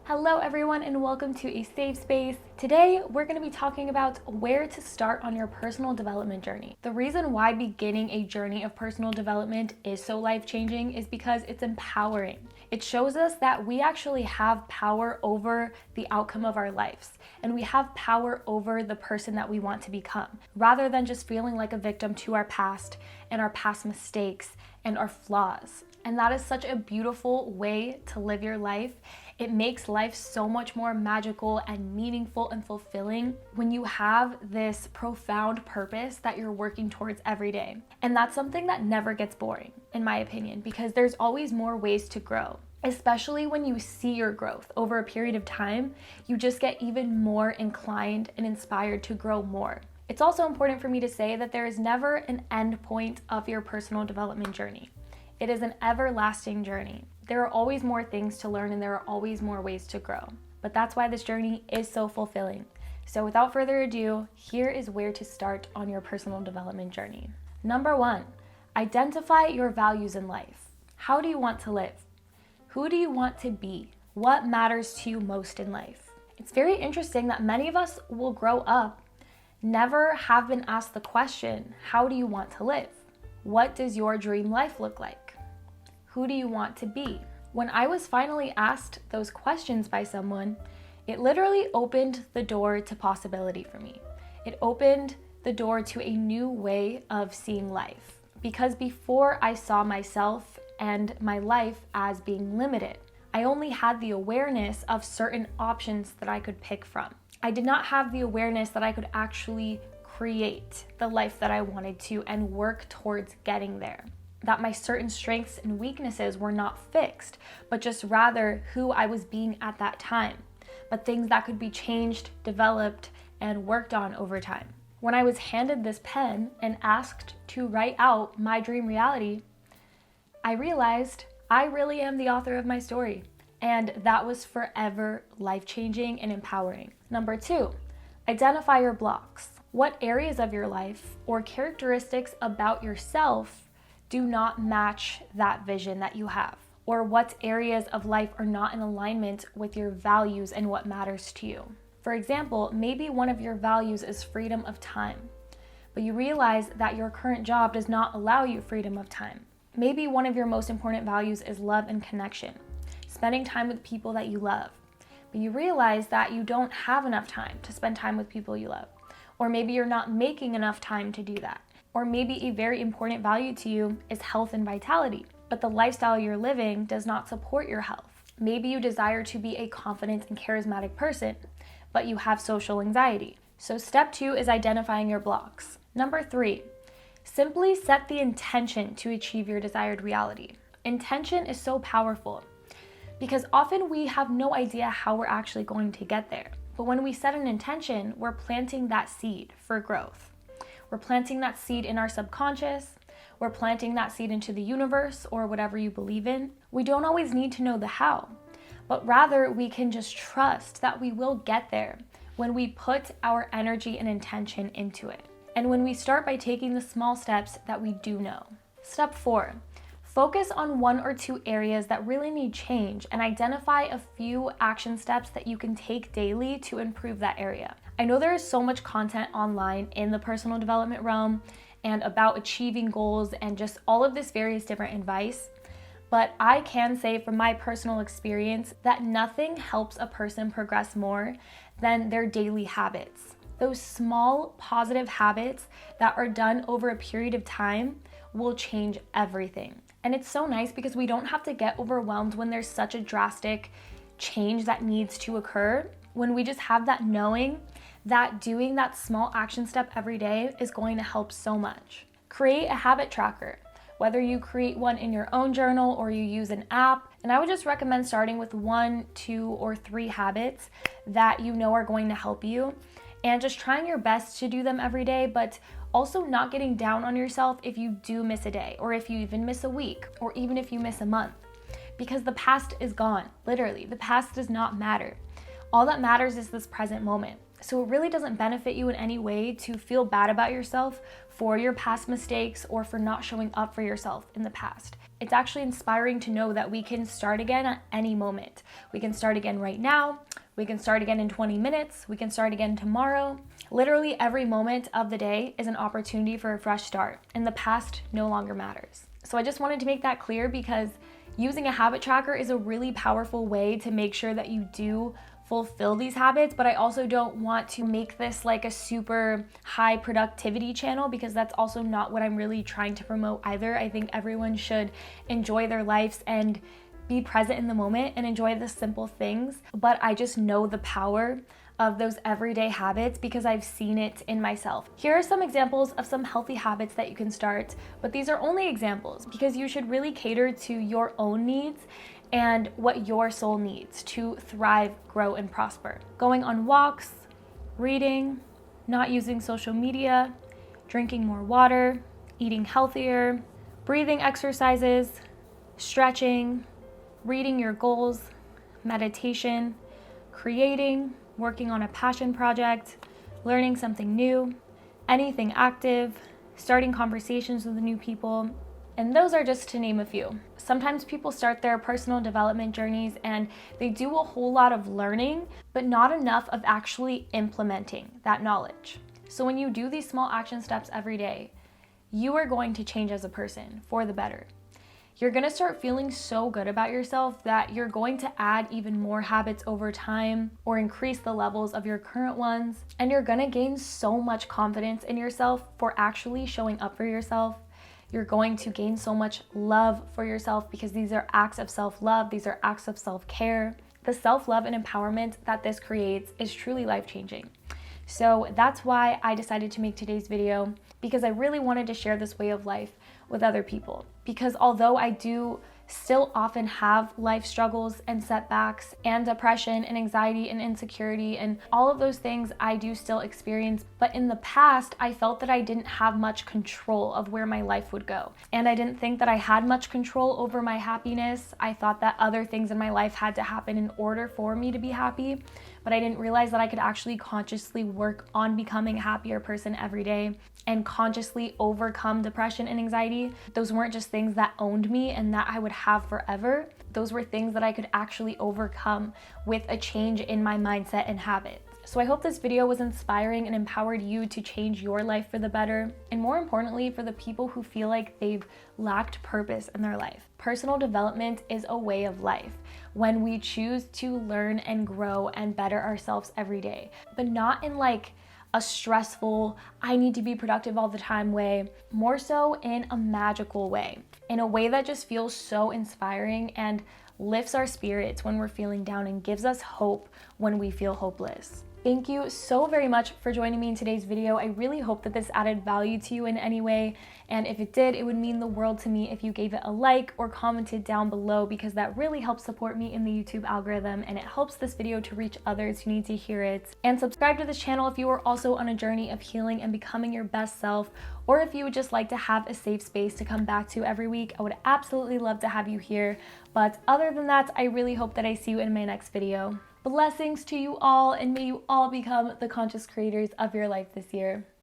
Hello everyone and welcome to a safe space. Today we're going to be talking about where to start on your personal development journey. The reason why beginning a journey of personal development is so life-changing is because it's empowering. It shows us that we actually have power over the outcome of our lives, and we have power over the person that we want to become, rather than just feeling like a victim to our past and our past mistakes and our flaws. And that is such a beautiful way to live your life. It makes life so much more magical and meaningful and fulfilling when you have this profound purpose that you're working towards every day. And that's something that never gets boring, in my opinion, because there's always more ways to grow. Especially when you see your growth over a period of time, you just get even more inclined and inspired to grow more. It's also important for me to say that there is never an end point of your personal development journey. It is an everlasting journey. There are always more things to learn and there are always more ways to grow. But that's why this journey is so fulfilling. So without further ado, here is where to start on your personal development journey. Number 1, identify your values in life. How do you want to live? Who do you want to be? What matters to you most in life? It's very interesting that many of us will grow up, never have been asked the question, how do you want to live? What does your dream life look like? Who do you want to be? When I was finally asked those questions by someone, it literally opened the door to possibility for me. It opened the door to a new way of seeing life. Because before I saw myself and my life as being limited, I only had the awareness of certain options that I could pick from. I did not have the awareness that I could actually create the life that I wanted to and work towards getting there. That my certain strengths and weaknesses were not fixed, but just rather who I was being at that time, but things that could be changed, developed, and worked on over time. When I was handed this pen and asked to write out my dream reality, I realized I really am the author of my story, and that was forever life-changing and empowering. Number 2, identify your blocks. What areas of your life or characteristics about yourself do not match that vision that you have? Or what areas of life are not in alignment with your values and what matters to you? For example, maybe one of your values is freedom of time, but you realize that your current job does not allow you freedom of time. Maybe one of your most important values is love and connection, spending time with people that you love, but you realize that you don't have enough time to spend time with people you love. Or maybe you're not making enough time to do that. Or maybe a very important value to you is health and vitality, but the lifestyle you're living does not support your health. Maybe you desire to be a confident and charismatic person, but you have social anxiety. So step 2 is identifying your blocks. Number 3, simply set the intention to achieve your desired reality. Intention is so powerful because often we have no idea how we're actually going to get there. But when we set an intention, we're planting that seed for growth. We're planting that seed in our subconscious. We're planting that seed into the universe or whatever you believe in. We don't always need to know the how, but rather we can just trust that we will get there when we put our energy and intention into it. And when we start by taking the small steps that we do know. Step 4, focus on 1 or 2 areas that really need change and identify a few action steps that you can take daily to improve that area. I know there is so much content online in the personal development realm and about achieving goals and just all of this various different advice, but I can say from my personal experience that nothing helps a person progress more than their daily habits. Those small positive habits that are done over a period of time will change everything. And it's so nice because we don't have to get overwhelmed when there's such a drastic change that needs to occur. When we just have that knowing that doing that small action step every day is going to help so much. Create a habit tracker, whether you create one in your own journal or you use an app. And I would just recommend starting with 1, 2, or 3 habits that you know are going to help you and just trying your best to do them every day, but also not getting down on yourself if you do miss a day, or if you even miss a week, or even if you miss a month. Because the past is gone, literally. The past does not matter. All that matters is this present moment. So it really doesn't benefit you in any way to feel bad about yourself for your past mistakes or for not showing up for yourself in the past. It's actually inspiring to know that we can start again at any moment. We can start again right now. We can start again in 20 minutes. We can start again tomorrow. Literally every moment of the day is an opportunity for a fresh start, and the past no longer matters. So I just wanted to make that clear because using a habit tracker is a really powerful way to make sure that you do fulfill these habits, but I also don't want to make this like a super high productivity channel because that's also not what I'm really trying to promote either. I think everyone should enjoy their lives and be present in the moment and enjoy the simple things, but I just know the power of those everyday habits because I've seen it in myself. Here are some examples of some healthy habits that you can start, but these are only examples because you should really cater to your own needs and what your soul needs to thrive, grow, and prosper. Going on walks, reading, not using social media, drinking more water, eating healthier, breathing exercises, stretching, reading your goals, meditation, creating, working on a passion project, learning something new, anything active, starting conversations with new people, and those are just to name a few. Sometimes people start their personal development journeys and they do a whole lot of learning, but not enough of actually implementing that knowledge. So when you do these small action steps every day, you are going to change as a person for the better. You're gonna start feeling so good about yourself that you're going to add even more habits over time or increase the levels of your current ones. And you're gonna gain so much confidence in yourself for actually showing up for yourself. You're going to gain so much love for yourself because these are acts of self-love. These are acts of self-care. The self-love and empowerment that this creates is truly life-changing. So that's why I decided to make today's video, because I really wanted to share this way of life with other people. Because although I do still often have life struggles and setbacks and depression and anxiety and insecurity and all of those things I do still experience, but in the past I felt that I didn't have much control of where my life would go. And I didn't think that I had much control over my happiness. I thought that other things in my life had to happen in order for me to be happy, but I didn't realize that I could actually consciously work on becoming a happier person every day and consciously overcome depression and anxiety. Those weren't just things that owned me and that I would have forever. Those were things that I could actually overcome with a change in my mindset and habits. So I hope this video was inspiring and empowered you to change your life for the better, and more importantly, for the people who feel like they've lacked purpose in their life. Personal development is a way of life when we choose to learn and grow and better ourselves every day, but not in like a stressful, I need to be productive all the time way, more so in a magical way, in a way that just feels so inspiring and lifts our spirits when we're feeling down and gives us hope when we feel hopeless. Thank you so very much for joining me in today's video. I really hope that this added value to you in any way. And if it did, it would mean the world to me if you gave it a like or commented down below, because that really helps support me in the YouTube algorithm and it helps this video to reach others who need to hear it. And subscribe to this channel if you are also on a journey of healing and becoming your best self, or if you would just like to have a safe space to come back to every week. I would absolutely love to have you here. But other than that, I really hope that I see you in my next video. Blessings to you all, and may you all become the conscious creators of your life this year.